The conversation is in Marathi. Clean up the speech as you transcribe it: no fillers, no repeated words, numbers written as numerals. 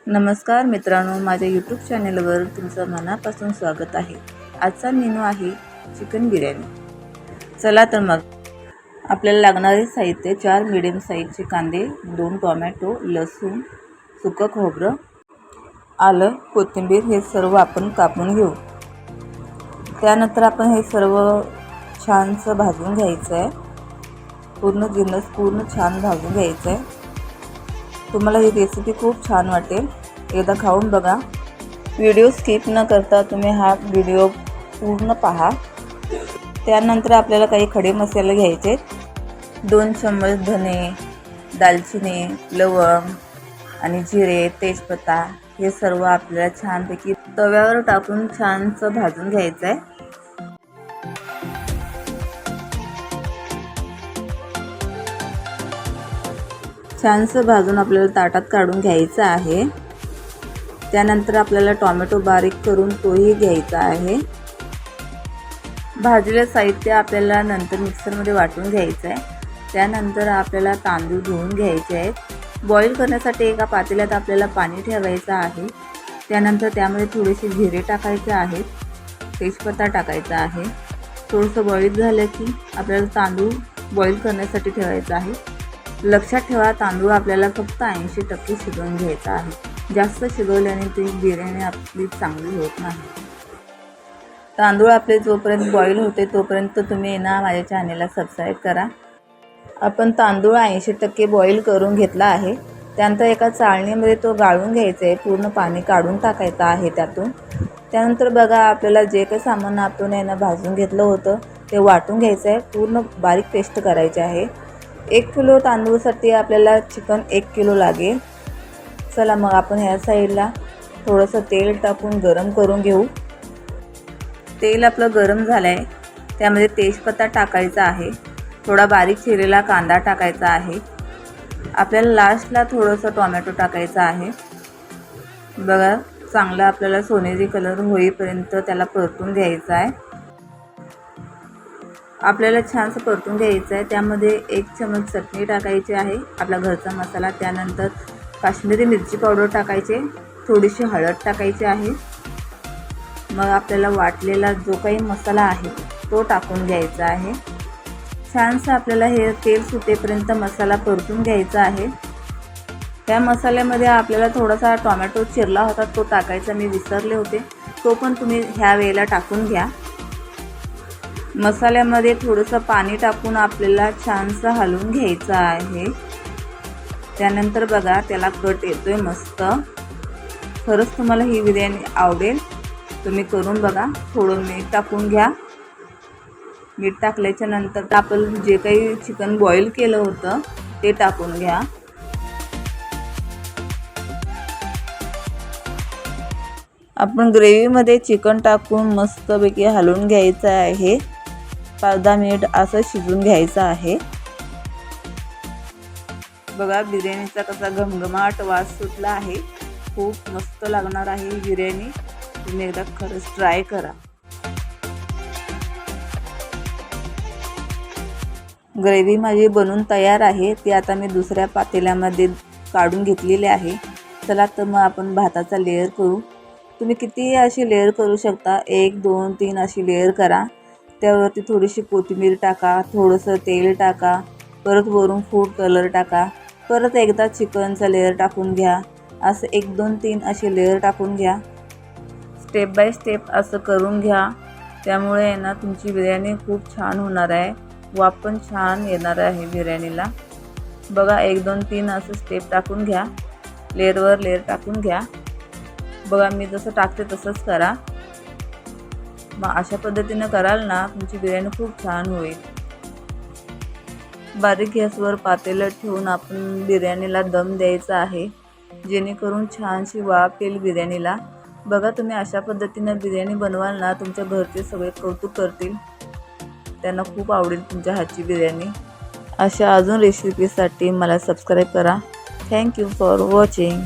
नमस्कार मित्रांनो, माझ्या यूट्यूब चॅनलवर तुमचं मनापासून स्वागत आहे। आजचा मेनू आहे चिकन बिर्याणी। चला तर मग आपल्याला लागणारे साहित्य 4 मीडियम साईजचे कांदे, 2 टोमॅटो, लसूण, सुकं खोबरं, आलं, कोथिंबीर हे सर्व आपण कापून घेऊ। त्यानंतर आपण हे सर्व छानसं भाजून घ्यायचं आहे। पूर्ण छान भाजून घ्यायचं आहे। तुम्हाला ही रेसिपी खूप छान वाटेल, एकदा खाऊन बघा। व्हिडिओ स्किप न करता तुम्ही हा व्हिडिओ पूर्ण पहा। त्यानंतर आपल्याला काही खडे मसाले घ्यायचे। 2 चम्मच धने, दालचिनी, लवंग आणि जिरे, तेजपत्ता हे सर्व आपल्याला छानपैकी तव्यावर टाकून छानसं भाजून घ्यायचं आहे। छानसं भाजून आपल्याला ताटात काढून घ्यायचं आहे। त्यानंतर आपल्याला टोमॅटो बारीक करून तोही घ्यायचा आहे। भाजलेलं साहित्य आपल्याला नंतर मिक्सरमध्ये वाटून घ्यायचं आहे। त्यानंतर आपल्याला तांदूळ धुवून घ्यायचे आहेत। बॉईल करण्यासाठी एका पातेल्यात आपल्याला पाणी ठेवायचं आहे। त्यानंतर त्यामध्ये थोडेसे जिरे टाकायचे आहेत, तेजपत्ता टाकायचा आहे। थोडंसं बॉईल झालं की आपल्याला तांदूळ बॉईल करण्यासाठी ठेवायचा आहे। लक्षात ठेवा, तांदूळ आपल्याला फक्त 80% शिजवून घ्यायचा आहे। जास्त शिजवल्याने ती बिर्याणी आपली चांगली होत नाही। तांदूळ आपले जोपर्यंत बॉईल होते तोपर्यंत तुम्ही ना माझ्या चॅनलला सबस्क्राईब करा। आपण तांदूळ 80% बॉईल करून घेतला आहे। त्यानंतर एका चाळणीमध्ये तो गाळून घ्यायचा आहे, पूर्ण पाणी काढून टाकायचं आहे त्यातून। त्यानंतर बघा, आपल्याला जे काही सामान आपण भाजून घेतलं होतं ते वाटून घ्यायचं आहे, पूर्ण बारीक पेस्ट करायची आहे। 1 किलो तांदूळसाठी आपल्याला चिकन 1 किलो लागेल। चला मग आपण ह्या साईडला थोडंसं तेल टाकून गरम करून घेऊ। तेल आपलं गरम झालं आहे, त्यामध्ये तेजपत्ता टाकायचा आहे, थोडा बारीक चिरलेला कांदा टाकायचा आहे। आपल्याला लास्टला थोडंसं टोमॅटो टाकायचं आहे। बघा, चांगला आपल्याला सोनेरी कलर होईपर्यंत त्याला परतून घ्यायचा आहे। आपल्याला छानसं परतून घ्यायचं आहे। त्यामध्ये 1 चमच चटणी टाकायची आहे, आपला घरचा मसाला। त्यानंतर काश्मीरी मिरची पावडर टाकायचे, थोडीशी हळद टाकायची आहे। मग आपल्याला वाटलेला जो काही मसाला आहे तो टाकून घ्यायचा आहे। छानसं आपल्याला हे तेल सुटेपर्यंत मसाला परतून घ्यायचा आहे। त्या मसाल्यामध्ये आपल्याला थोडासा टोमॅटो चिरला होता तो टाकायचा, मी विसरले होते, तो पण तुम्ही ह्या वेळेला टाकून घ्या। मसाल्यामध्ये थोडंसं पाणी टाकून आपल्याला छानसं हलवून घ्यायचं आहे। त्यानंतर बघा, त्याला कट येतोय मस्त। खरंच तुम्हाला ही बिर्याणी आवडेल, तुम्ही करून बघा। थोडं मीठ टाकून घ्या। मीठ टाकल्याच्या नंतर आपण जे काही चिकन बॉईल केलं होतं ते टाकून घ्या। आपण ग्रेव्हीमध्ये चिकन टाकून मस्तपैकी हलवून घ्यायचं आहे। 5-10 मिनिट असं शिजून घ्यायचं आहे। बघा, बिर्याणीचा कसा घमघमाट वास सुटला आहे। खूप मस्त लागणार आहे ही बिर्याणी, तुम्ही एकदा खरंच ट्राय करा। ग्रेव्ही माझी बनून तयार आहे, ती आता मी दुसऱ्या पातेल्यामध्ये काढून घेतलेली आहे। चला तर मग आपण भाताचा लेयर करू। तुम्ही किती अशी लेयर करू शकता, 1, 2, 3 अशी लेयर करा। त्यावरती थोडीशी कोथिंबीर टाका, थोडंसं तेल टाका, परत वरून फूड कलर टाका, परत एकदा चिकनचा लेयर टाकून घ्या। असं 1, 2, 3 असे लेयर टाकून घ्या। स्टेप बाय स्टेप असं करून घ्या, त्यामुळे ना तुमची बिर्याणी खूप छान होणार आहे। वाफ पण छान येणार आहे बिर्याणीला। बघा, 1, 2, 3 असं स्टेप टाकून घ्या, लेयरवर लेयर टाकून घ्या। बघा, मी जसं टाकते तसंच करा। मग अशा पद्धतीनं कराल ना तुमची बिर्याणी खूप छान होईल। बारीक गॅसवर पातेलं ठेवून आपण बिर्याणीला दम द्यायचा आहे, जेणेकरून छानशी वाफ येईल बिर्याणीला। बघा, तुम्ही अशा पद्धतीनं बिर्याणी बनवाल ना तुमच्या घरचे सगळे कौतुक करतील, त्यांना खूप आवडेल तुमच्या हातची बिर्याणी। अशा अजून रेसिपीसाठी मला सबस्क्राईब करा। Thank you for watching.